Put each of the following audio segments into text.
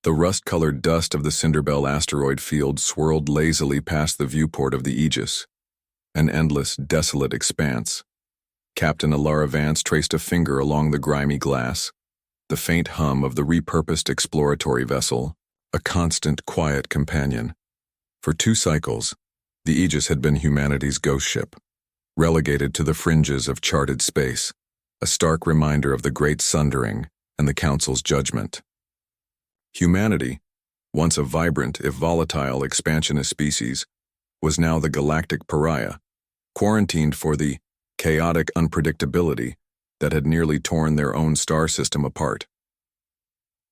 The rust-colored dust of the Cinderbell asteroid field swirled lazily past the viewport of the Aegis, an endless, desolate expanse. Captain Elara Vance traced a finger along the grimy glass, the faint hum of the repurposed exploratory vessel, a constant, quiet companion. For 2 cycles, the Aegis had been humanity's ghost ship, relegated to the fringes of charted space, a stark reminder of the Great Sundering and the Council's judgment. Humanity, once a vibrant, if volatile, expansionist species, was now the galactic pariah, quarantined for the chaotic unpredictability that had nearly torn their own star system apart.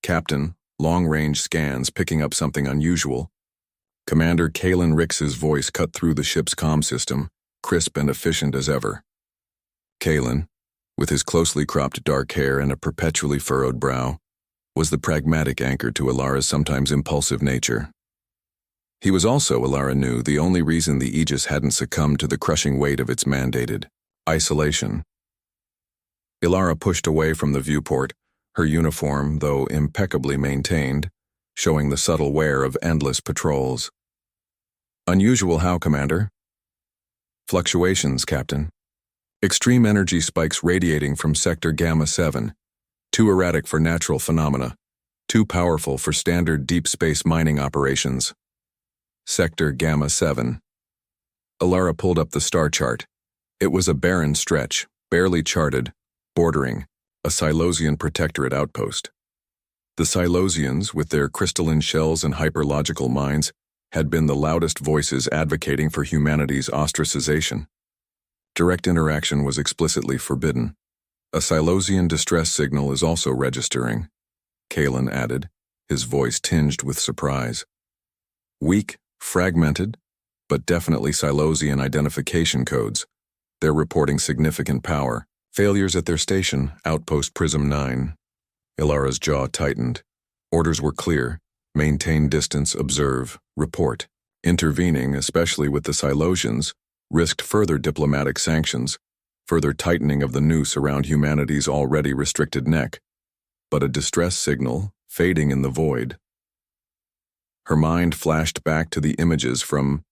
Captain, long-range scans picking up something unusual. Commander Kalen Rix's voice cut through the ship's comm system, crisp and efficient as ever. Kalen, with his closely cropped dark hair and a perpetually furrowed brow, was the pragmatic anchor to Elara's sometimes impulsive nature. He was also, Elara knew, the only reason the Aegis hadn't succumbed to the crushing weight of its mandated isolation. Elara pushed away from the viewport, her uniform, though impeccably maintained, showing the subtle wear of endless patrols. Unusual how, Commander? Fluctuations, Captain. Extreme energy spikes radiating from Sector Gamma 7, too erratic for natural phenomena, too powerful for standard deep space mining operations. Sector Gamma 7. Elara pulled up the star chart. It was a barren stretch, barely charted, bordering a Silosian protectorate outpost. The Silosians, with their crystalline shells and hyperlogical minds, had been the loudest voices advocating for humanity's ostracization. Direct interaction was explicitly forbidden. A Silosian distress signal is also registering, Kalen added, his voice tinged with surprise. Weak, fragmented, but definitely Silosian identification codes. They're reporting significant power. Failures at their station, Outpost Prism 9. Elara's jaw tightened. Orders were clear. Maintain distance, observe, report. Intervening, especially with the Silosians, risked further diplomatic sanctions, further tightening of the noose around humanity's already restricted neck. But a distress signal, fading in the void. Her mind flashed back to the images from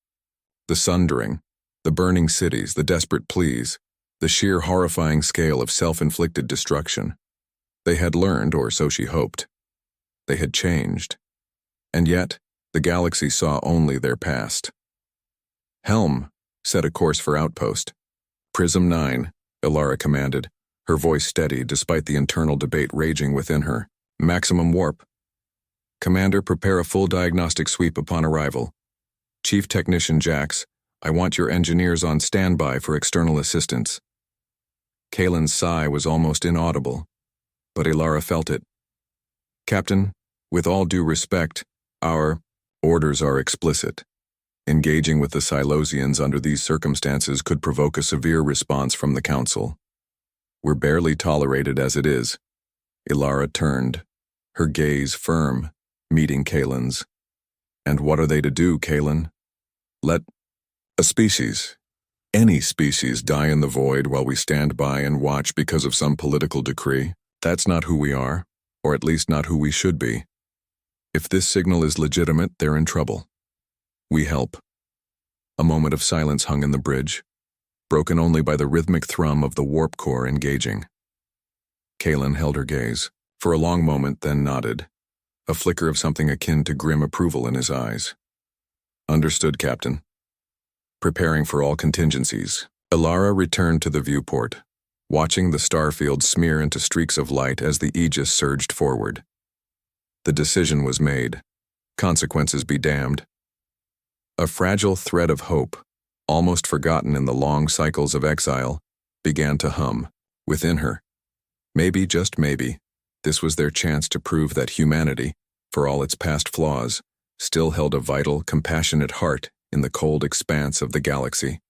the Sundering, the burning cities, the desperate pleas, the sheer horrifying scale of self-inflicted destruction. They had learned, or so she hoped. They had changed. And yet, the galaxy saw only their past. Helm, set a course for outpost. Prism 9, Elara commanded, her voice steady despite the internal debate raging within her. Maximum warp. Commander, prepare a full diagnostic sweep upon arrival. Chief Technician Jax, I want your engineers on standby for external assistance. Kalen's sigh was almost inaudible, but Elara felt it. Captain, with all due respect, our orders are explicit. Engaging with the Silosians under these circumstances could provoke a severe response from the Council. We're barely tolerated as it is. Elara turned, her gaze firm, meeting Kalen's. And what are they to do, Kalen? Let a species, any species, die in the void while we stand by and watch because of some political decree? That's not who we are, or at least not who we should be. If this signal is legitimate, they're in trouble. We help. A moment of silence hung in the bridge, broken only by the rhythmic thrum of the warp core engaging. Kalen held her gaze, for a long moment, then nodded, a flicker of something akin to grim approval in his eyes. Understood, Captain. Preparing for all contingencies, Elara returned to the viewport, watching the starfield smear into streaks of light as the Aegis surged forward. The decision was made. Consequences be damned. A fragile thread of hope, almost forgotten in the long cycles of exile, began to hum within her. Maybe, just maybe, this was their chance to prove that humanity, for all its past flaws, still held a vital, compassionate heart in the cold expanse of the galaxy.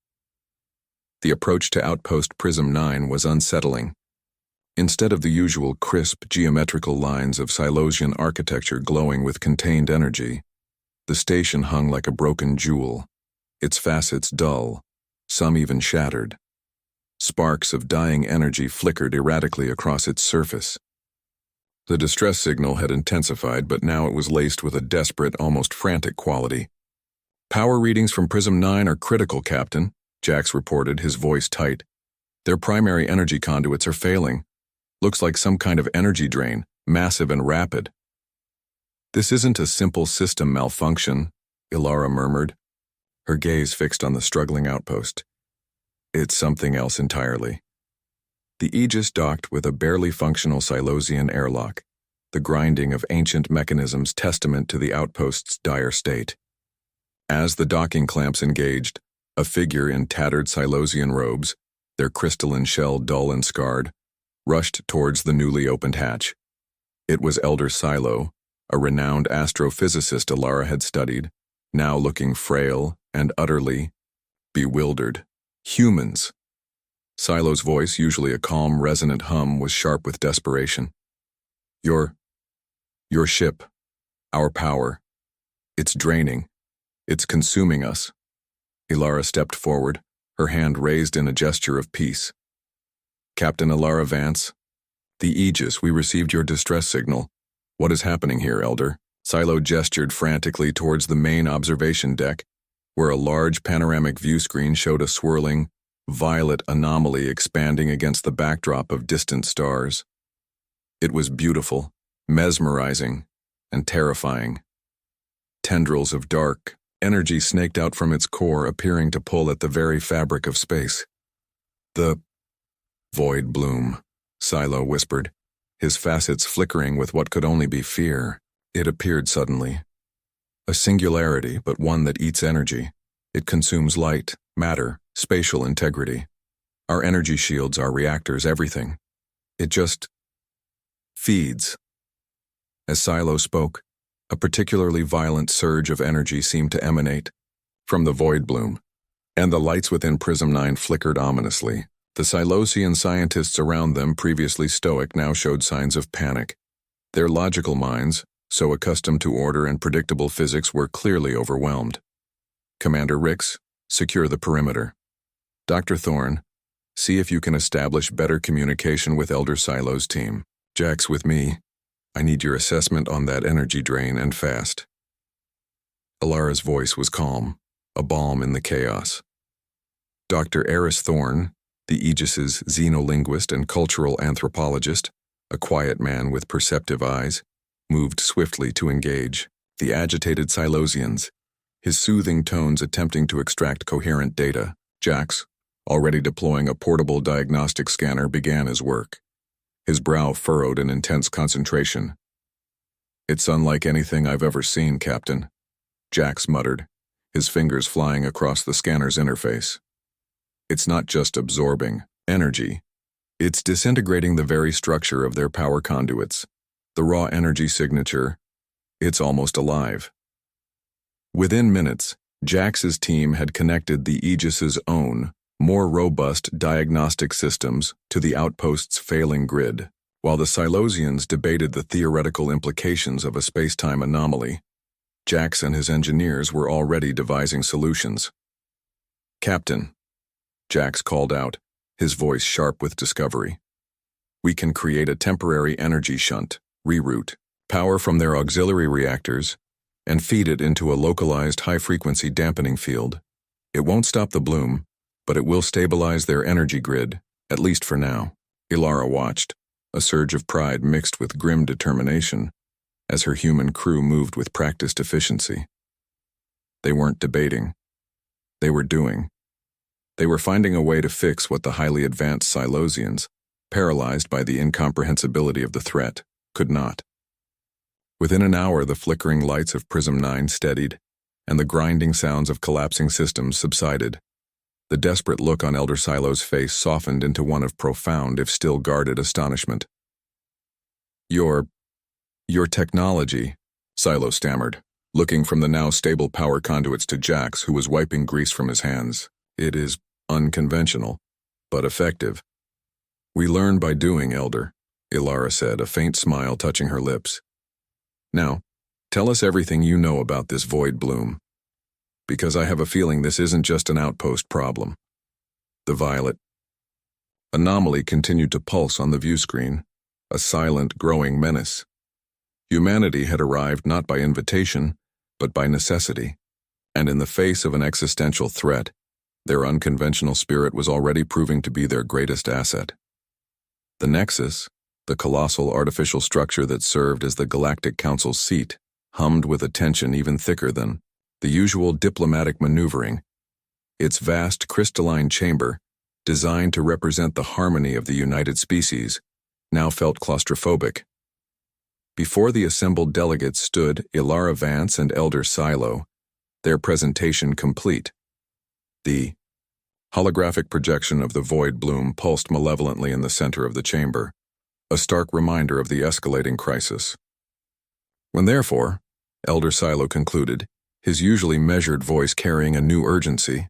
The approach to Outpost Prism 9 was unsettling. Instead of the usual crisp, geometrical lines of Silosian architecture glowing with contained energy, the station hung like a broken jewel, its facets dull, some even shattered. Sparks of dying energy flickered erratically across its surface. The distress signal had intensified, but now it was laced with a desperate, almost frantic quality. "Power readings from Prism 9 are critical, Captain," Jax reported, his voice tight. "Their primary energy conduits are failing. Looks like some kind of energy drain, massive and rapid." "This isn't a simple system malfunction," Elara murmured, her gaze fixed on the struggling outpost. "It's something else entirely." The Aegis docked with a barely functional Silosian airlock, the grinding of ancient mechanisms testament to the outpost's dire state. As the docking clamps engaged, a figure in tattered Silosian robes, their crystalline shell dull and scarred, rushed towards the newly opened hatch. It was Elder Silo, a renowned astrophysicist Elara had studied, now looking frail and utterly bewildered. "Humans." Silo's voice, usually a calm, resonant hum, was sharp with desperation. Your ship, our power. It's draining. It's consuming us." Elara stepped forward, her hand raised in a gesture of peace. "Captain Elara Vance, the Aegis, we received your distress signal. What is happening here, Elder?" Silo gestured frantically towards the main observation deck, where a large panoramic view screen showed a swirling, violet anomaly expanding against the backdrop of distant stars. It was beautiful, mesmerizing, and terrifying. Tendrils of dark energy snaked out from its core, appearing to pull at the very fabric of space. "The void bloom," Silo whispered, his facets flickering with what could only be fear. "It appeared suddenly. A singularity, but one that eats energy. It consumes light, matter, spatial integrity. Our energy shields, our reactors, everything. It just feeds." As Silo spoke, a particularly violent surge of energy seemed to emanate from the void bloom, and the lights within Prism 9 flickered ominously. The Silosian scientists around them, previously stoic, now showed signs of panic. Their logical minds, so accustomed to order and predictable physics, were clearly overwhelmed. "Commander Rix, secure the perimeter. Dr. Thorne, see if you can establish better communication with Elder Silo's team. Jax, with me. I need your assessment on that energy drain, and fast." Elara's voice was calm, a balm in the chaos. Dr. Eris Thorne, the Aegis's xenolinguist and cultural anthropologist, a quiet man with perceptive eyes, moved swiftly to engage the agitated Silosians, his soothing tones attempting to extract coherent data. Jax, already deploying a portable diagnostic scanner, began his work, his brow furrowed in intense concentration. "It's unlike anything I've ever seen, Captain," Jax muttered, his fingers flying across the scanner's interface. "It's not just absorbing energy. It's disintegrating the very structure of their power conduits. The raw energy signature, it's almost alive." Within minutes, Jax's team had connected the Aegis's own, more robust diagnostic systems to the outpost's failing grid, while the Silosians debated the theoretical implications of a space-time anomaly. Jax and his engineers were already devising solutions. "Captain," Jax called out, his voice sharp with discovery, "we can create a temporary energy shunt, reroute power from their auxiliary reactors, and feed it into a localized high-frequency dampening field. It won't stop the bloom, but it will stabilize their energy grid, at least for now." Elara watched, a surge of pride mixed with grim determination, as her human crew moved with practiced efficiency. They weren't debating. They were doing. They were finding a way to fix what the highly advanced Silosians, paralyzed by the incomprehensibility of the threat, could not. Within an hour, the flickering lights of Prism 9 steadied, and the grinding sounds of collapsing systems subsided. The desperate look on Elder Silo's face softened into one of profound, if still guarded, astonishment. Your technology," Silo stammered, looking from the now stable power conduits to Jax, who was wiping grease from his hands. "It is unconventional, but effective." "We learn by doing, Elder," Elara said, a faint smile touching her lips. "Now, tell us everything you know about this void bloom, because I have a feeling this isn't just an outpost problem." The violet anomaly continued to pulse on the view screen, a silent, growing menace. Humanity had arrived not by invitation, but by necessity, and in the face of an existential threat, their unconventional spirit was already proving to be their greatest asset. The Nexus, the colossal artificial structure that served as the Galactic Council's seat, hummed with a tension even thicker than the usual diplomatic maneuvering. Its vast crystalline chamber, designed to represent the harmony of the united species, now felt claustrophobic. Before the assembled delegates stood Elara, Vance, and Elder Silo, their presentation complete. The holographic projection of the void bloom pulsed malevolently in the center of the chamber, a stark reminder of the escalating crisis. When therefore, Elder Silo concluded, his usually measured voice carrying a new urgency.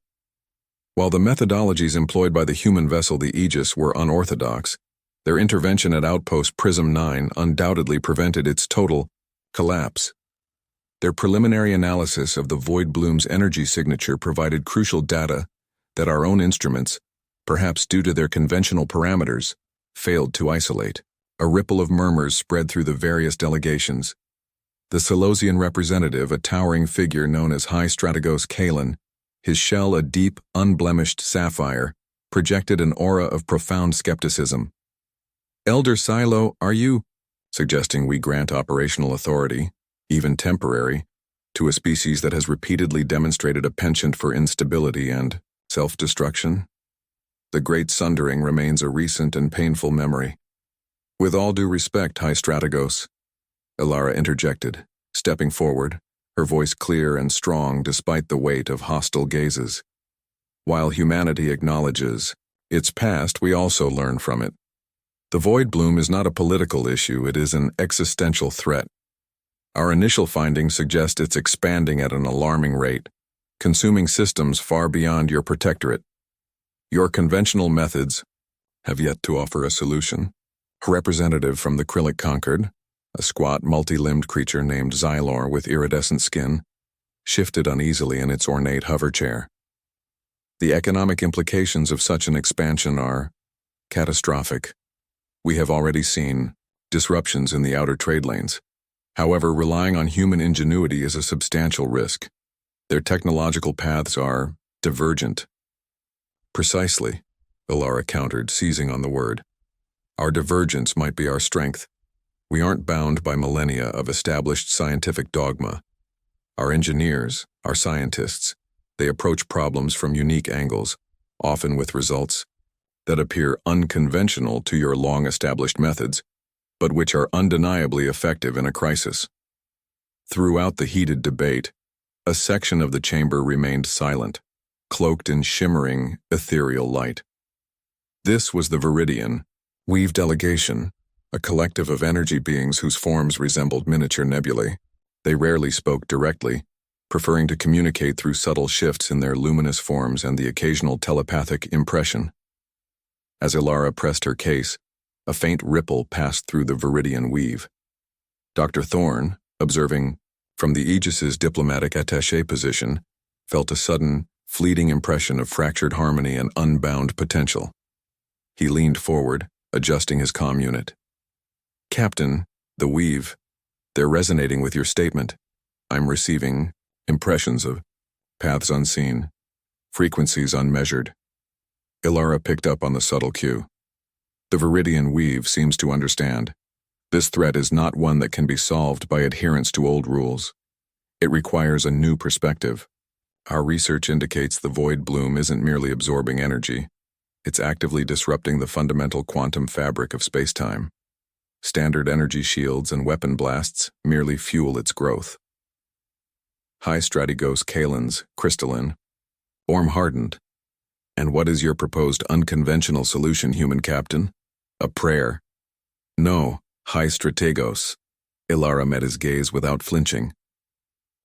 While the methodologies employed by the human vessel the Aegis were unorthodox, their intervention at Outpost Prism 9 undoubtedly prevented its total collapse. Their preliminary analysis of the void bloom's energy signature provided crucial data that our own instruments, perhaps due to their conventional parameters, failed to isolate. A ripple of murmurs spread through the various delegations. The Silosian representative, a towering figure known as High Strategos Kalen, his shell a deep, unblemished sapphire, projected an aura of profound skepticism. "Elder Silo, are you suggesting we grant operational authority, even temporary, to a species that has repeatedly demonstrated a penchant for instability and self-destruction? The Great Sundering remains a recent and painful memory." "With all due respect, High Strategos," Elara interjected, stepping forward, her voice clear and strong despite the weight of hostile gazes. "While humanity acknowledges its past, we also learn from it. The void bloom is not a political issue, it is an existential threat. Our initial findings suggest it's expanding at an alarming rate, consuming systems far beyond your protectorate. Your conventional methods have yet to offer a solution." A representative from the Krillic Concord, a squat, multi-limbed creature named Xylor with iridescent skin, shifted uneasily in its ornate hover chair. "The economic implications of such an expansion are catastrophic. We have already seen disruptions in the outer trade lanes. However, relying on human ingenuity is a substantial risk. Their technological paths are divergent." "Precisely," Elara countered, seizing on the word. "Our divergence might be our strength. We aren't bound by millennia of established scientific dogma. Our engineers, our scientists, they approach problems from unique angles, often with results that appear unconventional to your long-established methods, but which are undeniably effective in a crisis." Throughout the heated debate, a section of the chamber remained silent, cloaked in shimmering, ethereal light. This was the Viridian Weave delegation, a collective of energy beings whose forms resembled miniature nebulae. They rarely spoke directly, preferring to communicate through subtle shifts in their luminous forms and the occasional telepathic impression. As Elara pressed her case, a faint ripple passed through the Viridian weave. Dr. Thorne, observing from the Aegis's diplomatic attaché position, felt a sudden, fleeting impression of fractured harmony and unbound potential. He leaned forward, adjusting his comm unit. "Captain, the weave, they're resonating with your statement. I'm receiving impressions of paths unseen, frequencies unmeasured." Elara picked up on the subtle cue. "The Viridian weave seems to understand. This threat is not one that can be solved by adherence to old rules. It requires a new perspective. Our research indicates the void bloom isn't merely absorbing energy. It's actively disrupting the fundamental quantum fabric of space-time. Standard energy shields and weapon blasts merely fuel its growth." High Strategos Kalen's crystalline, Orm-hardened. "And what is your proposed unconventional solution, human captain? A prayer?" "No, High Strategos." Elara met his gaze without flinching.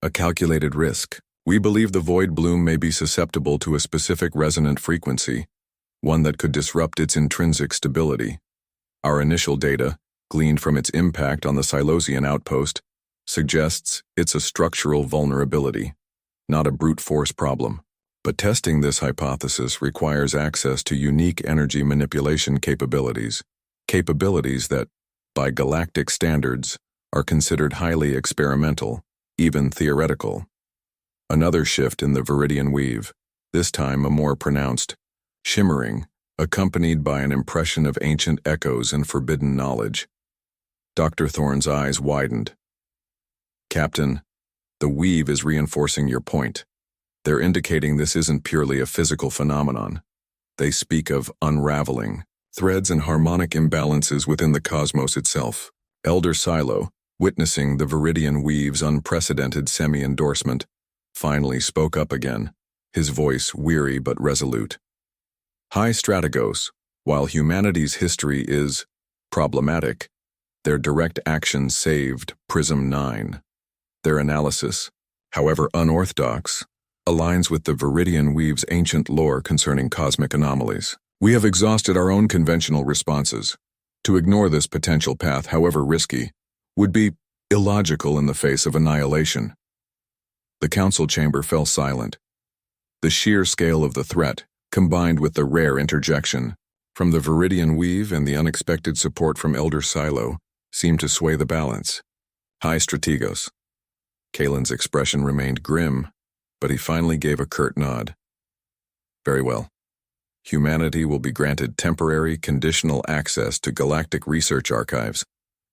"A calculated risk. We believe the void bloom may be susceptible to a specific resonant frequency, one that could disrupt its intrinsic stability. Our initial data, gleaned from its impact on the Silosian outpost, suggests it's a structural vulnerability, not a brute force problem. But testing this hypothesis requires access to unique energy manipulation capabilities that, by galactic standards, are considered highly experimental, even theoretical. Another shift in the Viridian weave, this time a more pronounced shimmering, accompanied by an impression of ancient echoes and forbidden knowledge. Dr. Thorne's eyes widened. Captain, the weave is reinforcing your point. They're indicating this isn't purely a physical phenomenon. They speak of unraveling, threads and harmonic imbalances within the cosmos itself. Elder Silo, witnessing the Viridian weave's unprecedented semi-endorsement, finally spoke up again, his voice weary but resolute. High Strategos, while humanity's history is problematic, their direct action saved Prism 9. Their analysis, however unorthodox, aligns with the Viridian weave's ancient lore concerning cosmic anomalies. We have exhausted our own conventional responses. To ignore this potential path, however risky, would be illogical in the face of annihilation. The council chamber fell silent. The sheer scale of the threat, combined with the rare interjection from the Viridian weave and the unexpected support from Elder Silo, seemed to sway the balance. High Strategos. Kalen's expression remained grim, but he finally gave a curt nod. Very well. Humanity will be granted temporary, conditional access to galactic research archives,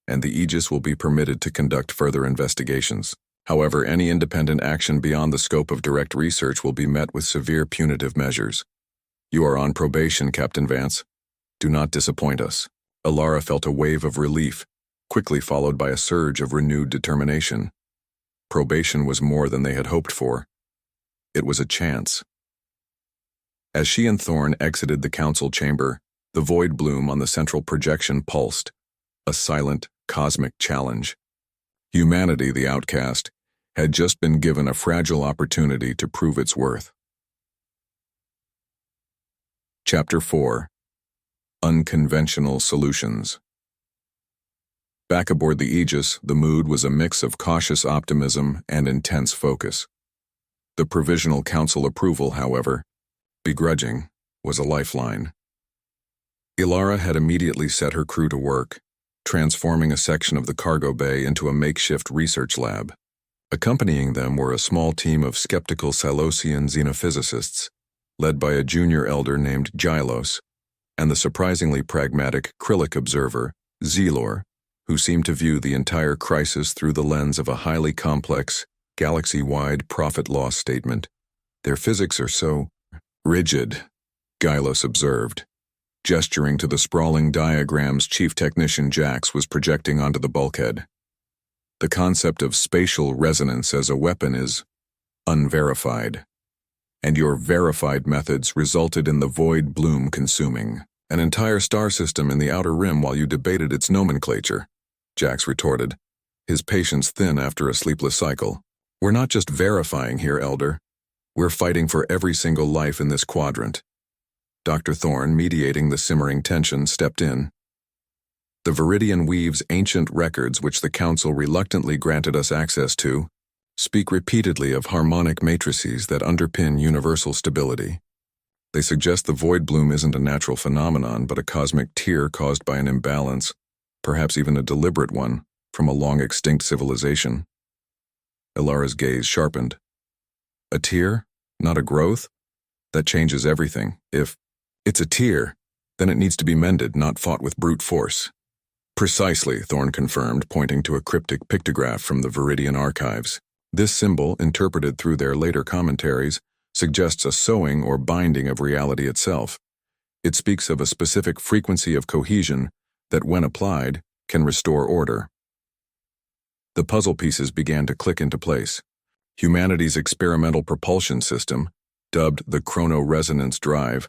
and the Aegis will be permitted to conduct further investigations. However, any independent action beyond the scope of direct research will be met with severe punitive measures. You are on probation, Captain Vance. Do not disappoint us. Elara felt a wave of relief, quickly followed by a surge of renewed determination. Probation was more than they had hoped for. It was a chance. As she and Thorne exited the council chamber, the void bloom on the central projection pulsed, a silent, cosmic challenge. Humanity, the outcast, had just been given a fragile opportunity to prove its worth. Chapter 4. Unconventional Solutions. Back aboard the Aegis, the mood was a mix of cautious optimism and intense focus. The provisional council approval, however, begrudging, was a lifeline. Elara had immediately set her crew to work, transforming a section of the cargo bay into a makeshift research lab. Accompanying them were a small team of skeptical Silosian xenophysicists, led by a junior elder named Gylos, and the surprisingly pragmatic Krillic observer, Zelor, who seemed to view the entire crisis through the lens of a highly complex, galaxy-wide profit-loss statement. Their physics are so rigid, Gylos observed, gesturing to the sprawling diagrams Chief Technician Jax was projecting onto the bulkhead. The concept of spatial resonance as a weapon is unverified, and your verified methods resulted in the void bloom consuming an entire star system in the outer rim while you debated its nomenclature, Jax retorted, his patience thin after a sleepless cycle. We're not just verifying here, Elder. We're fighting for every single life in this quadrant. Dr. Thorne, mediating the simmering tension, stepped in. The Viridian weave's ancient records, which the Council reluctantly granted us access to, speak repeatedly of harmonic matrices that underpin universal stability. They suggest the void bloom isn't a natural phenomenon, but a cosmic tear caused by an imbalance, perhaps even a deliberate one, from a long-extinct civilization. Elara's gaze sharpened. A tear? Not a growth? That changes everything. If it's a tear, then it needs to be mended, not fought with brute force. Precisely, Thorne confirmed, pointing to a cryptic pictograph from the Viridian archives. This symbol, interpreted through their later commentaries, suggests a sewing or binding of reality itself. It speaks of a specific frequency of cohesion that, when applied, can restore order. The puzzle pieces began to click into place. Humanity's experimental propulsion system, dubbed the chrono-resonance drive,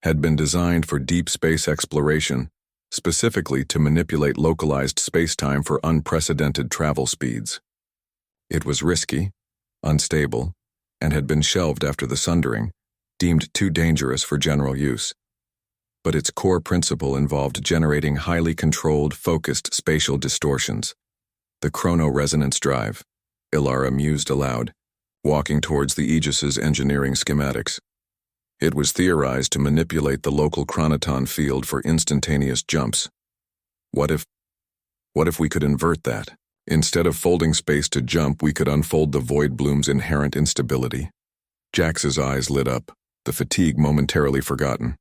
had been designed for deep space exploration, specifically to manipulate localized space-time for unprecedented travel speeds. It was risky, unstable, and had been shelved after the sundering, deemed too dangerous for general use. But its core principle involved generating highly controlled, focused spatial distortions. The chrono-resonance drive, Elara mused aloud, walking towards the Aegis's engineering schematics. It was theorized to manipulate the local chronoton field for instantaneous jumps. What if What if we could invert that? Instead of folding space to jump, we could unfold the void bloom's inherent instability. Jax's eyes lit up, the fatigue momentarily forgotten.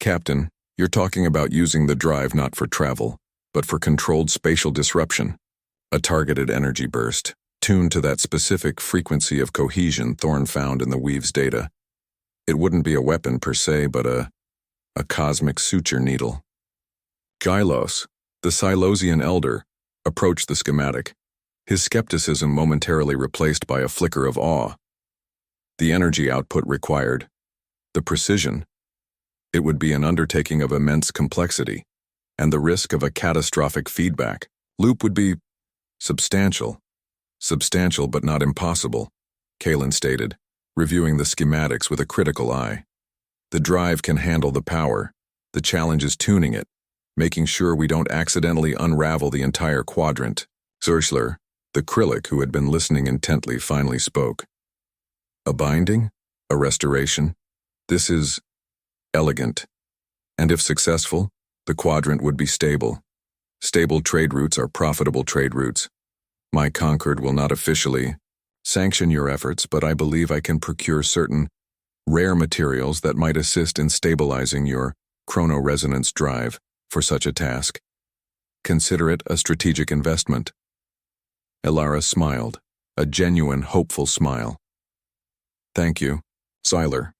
Captain, you're talking about using the drive not for travel, but for controlled spatial disruption. A targeted energy burst, tuned to that specific frequency of cohesion Thorn found in the Weave's data. It wouldn't be a weapon per se, but a cosmic suture needle. Gylos, the Silosian elder, approached the schematic, his skepticism momentarily replaced by a flicker of awe. The energy output required, the precision. It would be an undertaking of immense complexity, and the risk of a catastrophic feedback loop would be substantial. Substantial but not impossible, Kalen stated, reviewing the schematics with a critical eye. The drive can handle the power. The challenge is tuning it, making sure we don't accidentally unravel the entire quadrant. Zurschler, the Krillic who had been listening intently, finally spoke. A binding? A restoration? This is elegant. And if successful, the quadrant would be stable. Stable trade routes are profitable trade routes. My Concord will not officially sanction your efforts, but I believe I can procure certain rare materials that might assist in stabilizing your chronoresonance drive for such a task. Consider it a strategic investment. Elara smiled, a genuine, hopeful smile. Thank you, Siler.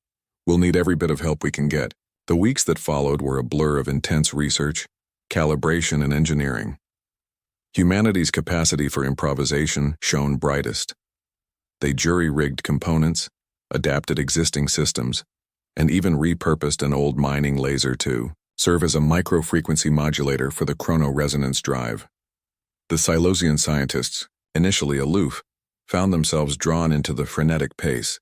We'll need every bit of help we can get. The weeks that followed were a blur of intense research, calibration, and engineering. Humanity's capacity for improvisation shone brightest. They jury-rigged components, adapted existing systems, and even repurposed an old mining laser to serve as a micro-frequency modulator for the chronoresonance drive. The Silosian scientists, initially aloof, found themselves drawn into the frenetic pace,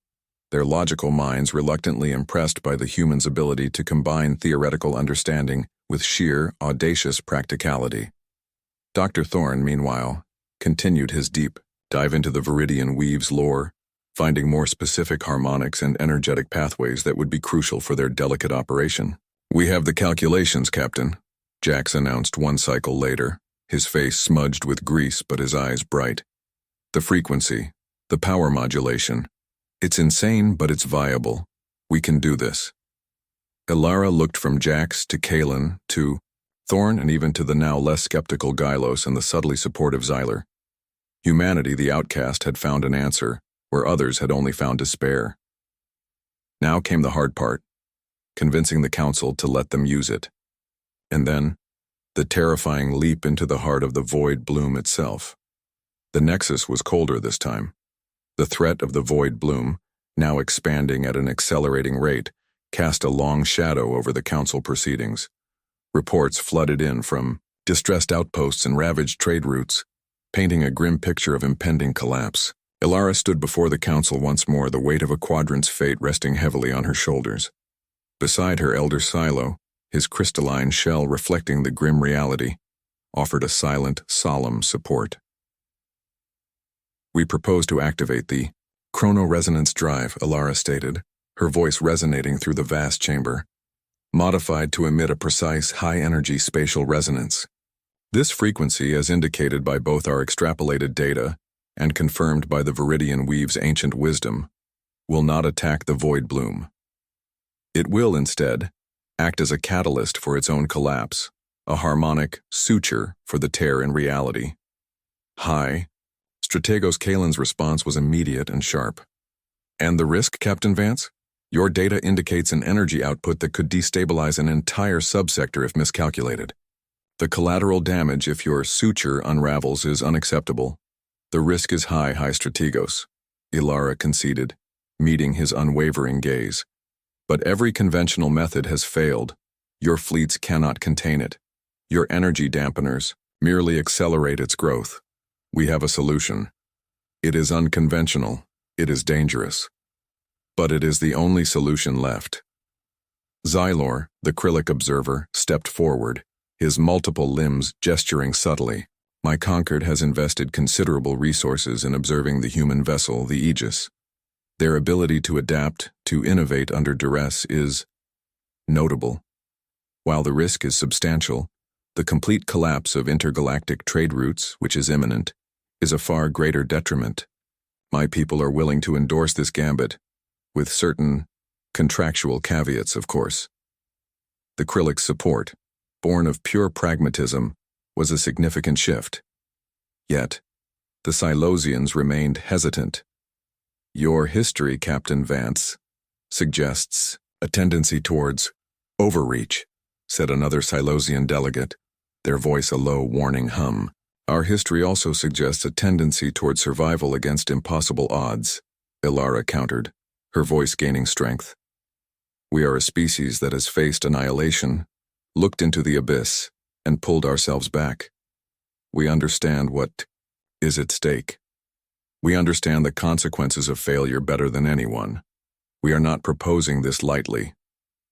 their logical minds reluctantly impressed by the human's ability to combine theoretical understanding with sheer, audacious practicality. Dr. Thorne, meanwhile, continued his deep dive into the Viridian Weave's lore, finding more specific harmonics and energetic pathways that would be crucial for their delicate operation. We have the calculations, Captain, Jax announced one cycle later, his face smudged with grease but his eyes bright. The frequency, the power modulation. It's insane, but it's viable. We can do this. Elara looked from Jax to Kalen to Thorne and even to the now less skeptical Gylos and the subtly supportive Xyler. Humanity, the outcast, had found an answer where others had only found despair. Now came the hard part, convincing the Council to let them use it. And then, the terrifying leap into the heart of the void bloom itself. The nexus was colder this time. The threat of the void bloom, now expanding at an accelerating rate, cast a long shadow over the Council proceedings. Reports flooded in from distressed outposts and ravaged trade routes, painting a grim picture of impending collapse. Elara stood before the Council once more, the weight of a quadrant's fate resting heavily on her shoulders. Beside her, Elder Silo, his crystalline shell reflecting the grim reality, offered a silent, solemn support. We propose to activate the chronoresonance drive, Elara stated, her voice resonating through the vast chamber, modified to emit a precise, high-energy spatial resonance. This frequency, as indicated by both our extrapolated data and confirmed by the Viridian Weave's ancient wisdom, will not attack the void bloom. It will, instead, act as a catalyst for its own collapse, a harmonic suture for the tear in reality. High. Strategos Kalen's response was immediate and sharp. And the risk, Captain Vance? Your data indicates an energy output that could destabilize an entire subsector if miscalculated. The collateral damage if your suture unravels is unacceptable. The risk is high, Strategos, Elara conceded, meeting his unwavering gaze. But every conventional method has failed. Your fleets cannot contain it. Your energy dampeners merely accelerate its growth. We have a solution. It is unconventional. It is dangerous. But it is the only solution left. Xylor, the Krillic observer, stepped forward, his multiple limbs gesturing subtly. My Concord has invested considerable resources in observing the human vessel, the Aegis. Their ability to adapt, to innovate under duress is notable. While the risk is substantial, The complete collapse of intergalactic trade routes, which is imminent, is a far greater detriment. My people are willing to endorse this gambit, with certain contractual caveats, of course. The Krylic's support, born of pure pragmatism, was a significant shift. Yet, the Silosians remained hesitant. Your history, Captain Vance, suggests a tendency towards overreach, said another Silosian delegate, their voice a low, warning hum. Our history also suggests a tendency toward survival against impossible odds, Elara countered, her voice gaining strength. We are a species that has faced annihilation, looked into the abyss, and pulled ourselves back. We understand what is at stake. We understand the consequences of failure better than anyone. We are not proposing this lightly.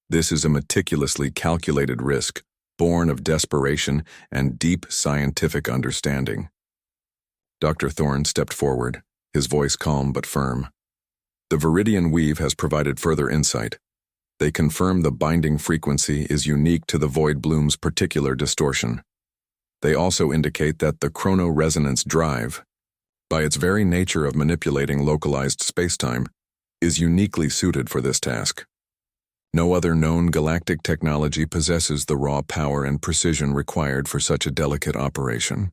This is a meticulously calculated risk, born of desperation and deep scientific understanding. Dr. Thorne stepped forward, his voice calm but firm. The Viridian weave has provided further insight. They confirm the binding frequency is unique to the void bloom's particular distortion. They also indicate that the chrono-resonance drive, by its very nature of manipulating localized spacetime, is uniquely suited for this task. No other known galactic technology possesses the raw power and precision required for such a delicate operation.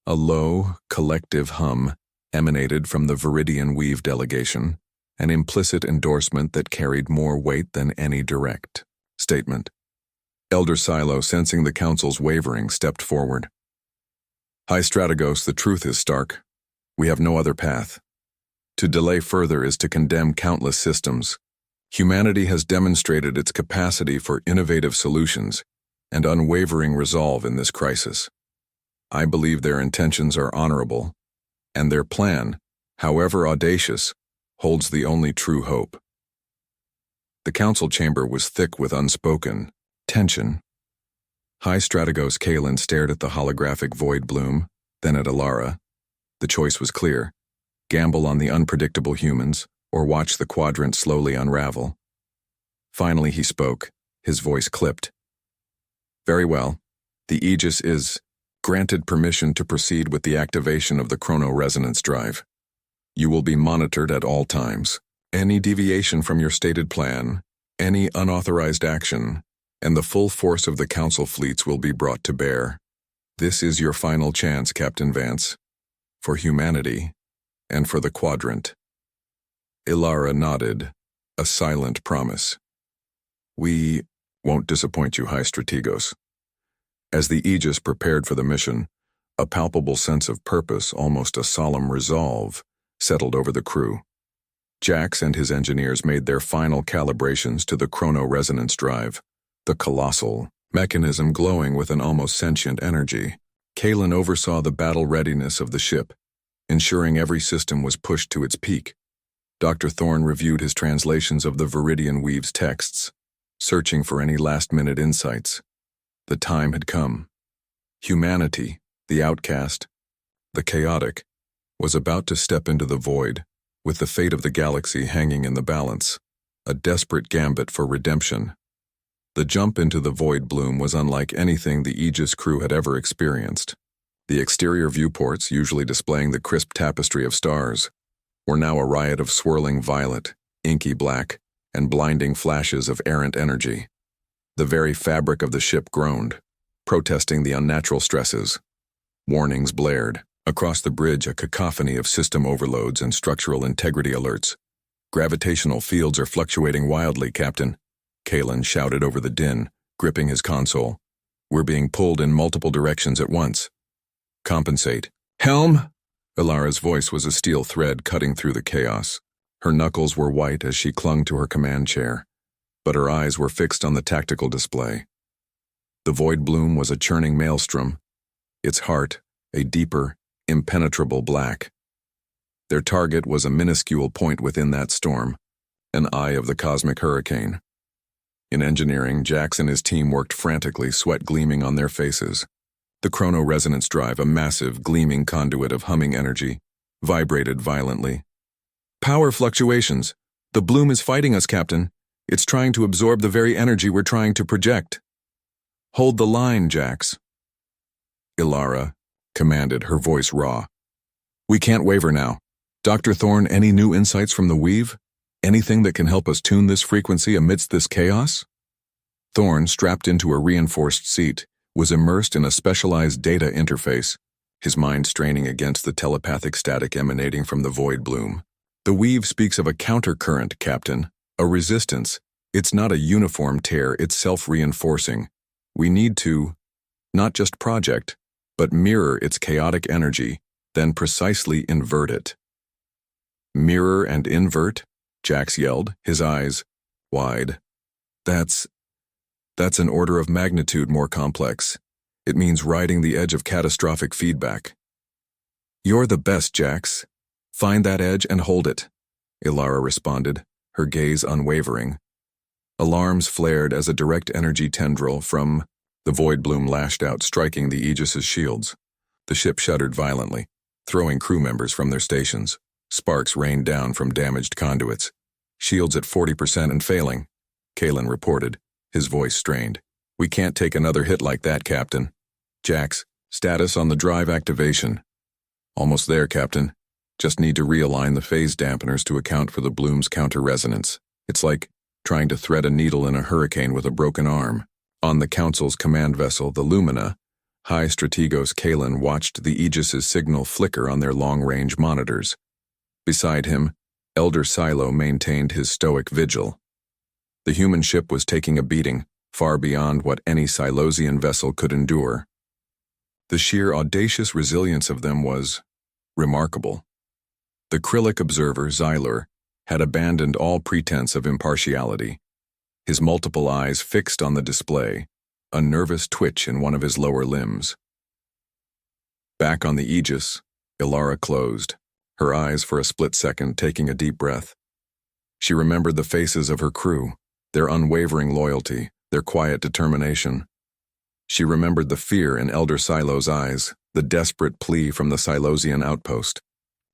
A low, collective hum emanated from the Viridian Weave delegation, an implicit endorsement that carried more weight than any direct statement. Elder Silo, sensing the council's wavering, stepped forward. High Strategos, the truth is stark. We have no other path. To delay further is to condemn countless systems. Humanity has demonstrated its capacity for innovative solutions and unwavering resolve in this crisis. I believe their intentions are honorable, and their plan, however audacious, holds the only true hope. The council chamber was thick with unspoken tension. High Strategos Kalen stared at the holographic void bloom, then at Elara. The choice was clear: gamble on the unpredictable humans, or watch the quadrant slowly unravel. Finally he spoke, his voice clipped. Very well. The Aegis is granted permission to proceed with the activation of the chrono-resonance drive. You will be monitored at all times. Any deviation from your stated plan, any unauthorized action, and the full force of the Council fleets will be brought to bear. This is your final chance, Captain Vance, for humanity and for the quadrant. Elara nodded, a silent promise. We won't disappoint you, High Strategos. As the Aegis prepared for the mission, a palpable sense of purpose, almost a solemn resolve, settled over the crew. Jax and his engineers made their final calibrations to the chrono-resonance drive, the colossal mechanism glowing with an almost sentient energy. Kalen oversaw the battle readiness of the ship, ensuring every system was pushed to its peak. Dr. Thorne reviewed his translations of the Viridian Weave's texts, searching for any last-minute insights. The time had come. Humanity, the outcast, the chaotic, was about to step into the void, with the fate of the galaxy hanging in the balance, a desperate gambit for redemption. The jump into the void bloom was unlike anything the Aegis crew had ever experienced. The exterior viewports, usually displaying the crisp tapestry of stars, were now a riot of swirling violet, inky black, and blinding flashes of errant energy. The very fabric of the ship groaned, protesting the unnatural stresses. Warnings blared. Across the bridge, a cacophony of system overloads and structural integrity alerts. Gravitational fields are fluctuating wildly, Captain, Kalen shouted over the din, gripping his console. We're being pulled in multiple directions at once. Compensate. Helm! Elara's voice was a steel thread cutting through the chaos. Her knuckles were white as she clung to her command chair, but her eyes were fixed on the tactical display. The void bloom was a churning maelstrom, its heart a deeper, impenetrable black. Their target was a minuscule point within that storm, an eye of the cosmic hurricane. In engineering, Jax and his team worked frantically, sweat gleaming on their faces. The chrono-resonance drive, a massive, gleaming conduit of humming energy, vibrated violently. Power fluctuations. The bloom is fighting us, Captain. It's trying to absorb the very energy we're trying to project. Hold the line, Jax. Elara commanded, her voice raw. We can't waver now. Dr. Thorne, any new insights from the weave? Anything that can help us tune this frequency amidst this chaos? Thorne, strapped into a reinforced seat, was immersed in a specialized data interface, his mind straining against the telepathic static emanating from the void bloom. The weave speaks of a countercurrent, Captain, a resistance. It's not a uniform tear, it's self-reinforcing. We need to, not just project, but mirror its chaotic energy, then precisely invert it. Mirror and invert? Jax yelled, his eyes wide. That's an order of magnitude more complex. It means riding the edge of catastrophic feedback. You're the best, Jax. Find that edge and hold it, Elara responded, her gaze unwavering. Alarms flared as a direct energy tendril from the void bloom lashed out, striking the Aegis's shields. The ship shuddered violently, throwing crew members from their stations. Sparks rained down from damaged conduits. Shields at 40% and failing, Kalen reported, his voice strained. We can't take another hit like that, Captain. Jax, status on the drive activation. Almost there, Captain. Just need to realign the phase dampeners to account for the bloom's counter-resonance. It's like trying to thread a needle in a hurricane with a broken arm. On the Council's command vessel, the Lumina, High Strategos Kalen watched the Aegis's signal flicker on their long-range monitors. Beside him, Elder Silo maintained his stoic vigil. The human ship was taking a beating, far beyond what any Silosian vessel could endure. The sheer audacious resilience of them was remarkable. The Krillic observer, Xylur, had abandoned all pretense of impartiality, his multiple eyes fixed on the display, a nervous twitch in one of his lower limbs. Back on the Aegis, Elara closed, her eyes for a split second taking a deep breath. She remembered the faces of her crew, their unwavering loyalty, their quiet determination. She remembered the fear in Elder Silo's eyes, the desperate plea from the Silosian outpost.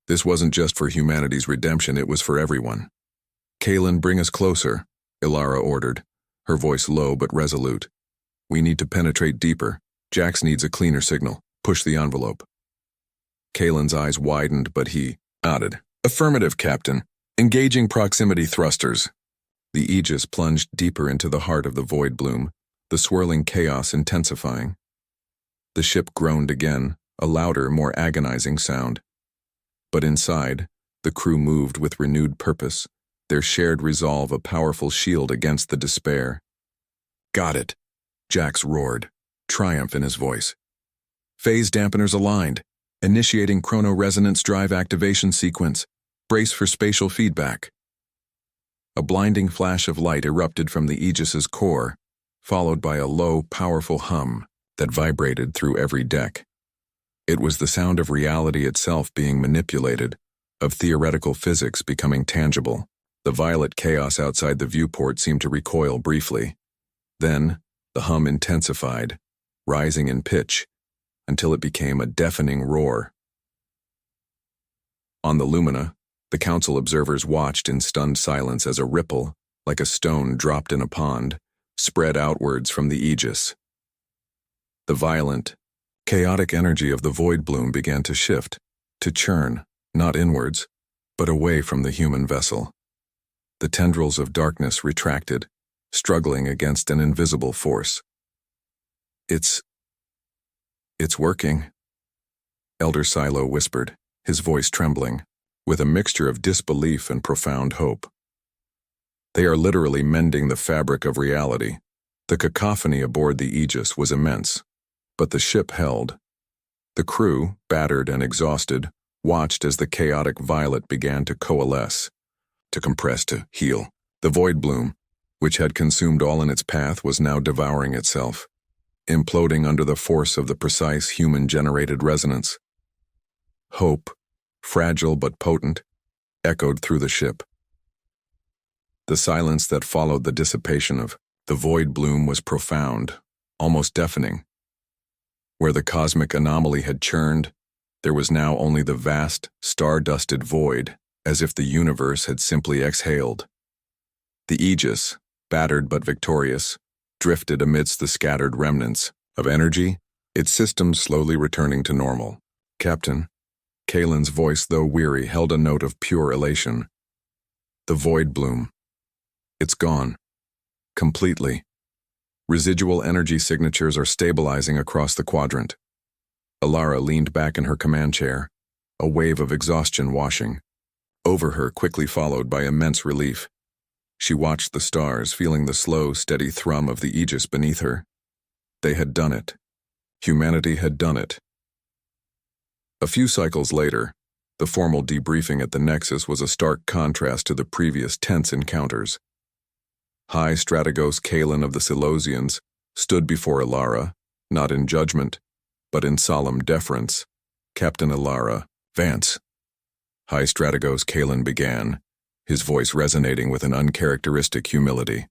This wasn't just for humanity's redemption, it was for everyone. Kalen, bring us closer, Elara ordered, her voice low but resolute. We need to penetrate deeper. Jax needs a cleaner signal. Push the envelope. Kalen's eyes widened, but he nodded. Affirmative, Captain. Engaging proximity thrusters. The Aegis plunged deeper into the heart of the void bloom, the swirling chaos intensifying. The ship groaned again, a louder, more agonizing sound. But inside, the crew moved with renewed purpose, their shared resolve a powerful shield against the despair. Got it, Jax roared, triumph in his voice. Phase dampeners aligned, initiating chrono-resonance drive activation sequence. Brace for spatial feedback. A blinding flash of light erupted from the Aegis's core, followed by a low, powerful hum that vibrated through every deck. It was the sound of reality itself being manipulated, of theoretical physics becoming tangible. The violet chaos outside the viewport seemed to recoil briefly. Then, the hum intensified, rising in pitch, until it became a deafening roar. On the Lumina, the Council observers watched in stunned silence as a ripple, like a stone dropped in a pond, spread outwards from the Aegis. The violent, chaotic energy of the void bloom began to shift, to churn, not inwards, but away from the human vessel. The tendrils of darkness retracted, struggling against an invisible force. It's working, Elder Silo whispered, his voice trembling, with a mixture of disbelief and profound hope. They are literally mending the fabric of reality. The cacophony aboard the Aegis was immense, but the ship held. The crew, battered and exhausted, watched as the chaotic violet began to coalesce, to compress, to heal. The void bloom, which had consumed all in its path, was now devouring itself, imploding under the force of the precise human-generated resonance. Hope, fragile but potent, echoed through the ship. The silence that followed the dissipation of the void bloom was profound, almost deafening. Where the cosmic anomaly had churned, there was now only the vast, star-dusted void, as if the universe had simply exhaled. The Aegis, battered but victorious, drifted amidst the scattered remnants of energy, its systems slowly returning to normal. Captain, Kalen's voice, though weary, held a note of pure elation. The void bloom. It's gone. Completely. Residual energy signatures are stabilizing across the quadrant. Elara leaned back in her command chair, a wave of exhaustion washing over her, quickly followed by immense relief. She watched the stars, feeling the slow, steady thrum of the Aegis beneath her. They had done it. Humanity had done it. A few cycles later, the formal debriefing at the Nexus was a stark contrast to the previous tense encounters. High Strategos Kalen of the Silosians stood before Elara, not in judgment, but in solemn deference. Captain Elara, Vance. High Strategos Kalen began, his voice resonating with an uncharacteristic humility.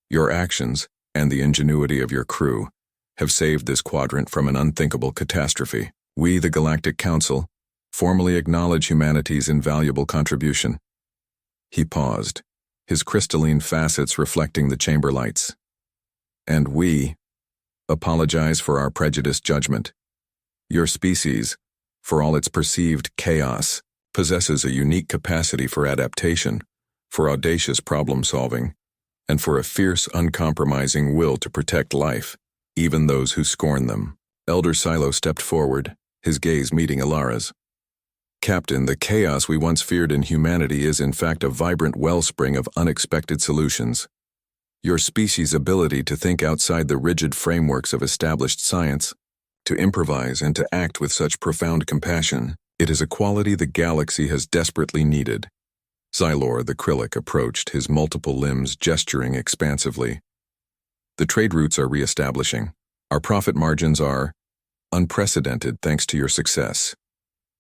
Your actions, and the ingenuity of your crew, have saved this quadrant from an unthinkable catastrophe. We, the Galactic Council, formally acknowledge humanity's invaluable contribution. He paused, his crystalline facets reflecting the chamber lights. And we apologize for our prejudiced judgment. Your species, for all its perceived chaos, possesses a unique capacity for adaptation, for audacious problem-solving, and for a fierce, uncompromising will to protect life, even those who scorn them. Elder Silo stepped forward, his gaze meeting Elara's. Captain, the chaos we once feared in humanity is in fact a vibrant wellspring of unexpected solutions. Your species' ability to think outside the rigid frameworks of established science, to improvise and to act with such profound compassion, it is a quality the galaxy has desperately needed. Xylor the Krillic approached, his multiple limbs gesturing expansively. The trade routes are reestablishing. Our profit margins are unprecedented thanks to your success.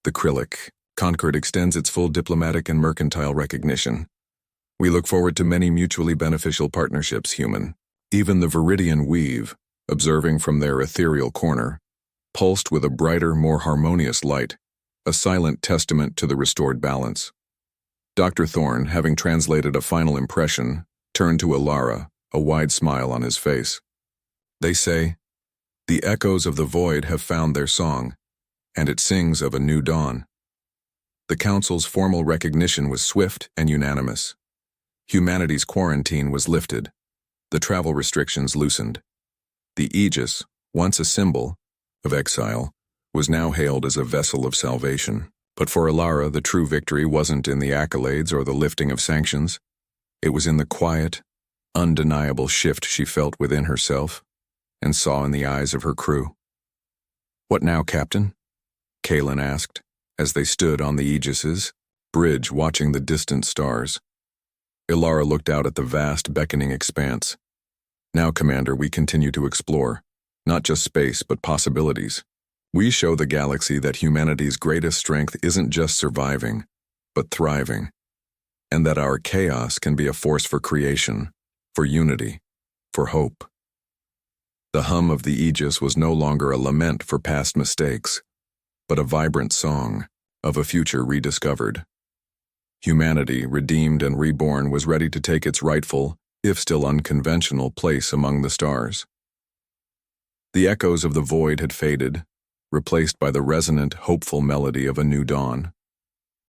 The Krillic, Concord extends its full diplomatic and mercantile recognition. We look forward to many mutually beneficial partnerships, human. Even the Viridian Weave, observing from their ethereal corner, pulsed with a brighter, more harmonious light, a silent testament to the restored balance. Dr. Thorne, having translated a final impression, turned to Elara, a wide smile on his face. They say, the echoes of the void have found their song, and it sings of a new dawn. The Council's formal recognition was swift and unanimous. Humanity's quarantine was lifted. The travel restrictions loosened. The Aegis, once a symbol of exile, was now hailed as a vessel of salvation. But for Elara, the true victory wasn't in the accolades or the lifting of sanctions. It was in the quiet, undeniable shift she felt within herself and saw in the eyes of her crew. What now, Captain? Kalen asked, as they stood on the Aegis's bridge watching the distant stars. Elara looked out at the vast, beckoning expanse. Now, Commander, we continue to explore, not just space, but possibilities. We show the galaxy that humanity's greatest strength isn't just surviving, but thriving, and that our chaos can be a force for creation, for unity, for hope. The hum of the Aegis was no longer a lament for past mistakes, but a vibrant song of a future rediscovered. Humanity, redeemed and reborn, was ready to take its rightful, if still unconventional, place among the stars. The echoes of the void had faded, replaced by the resonant, hopeful melody of a new dawn.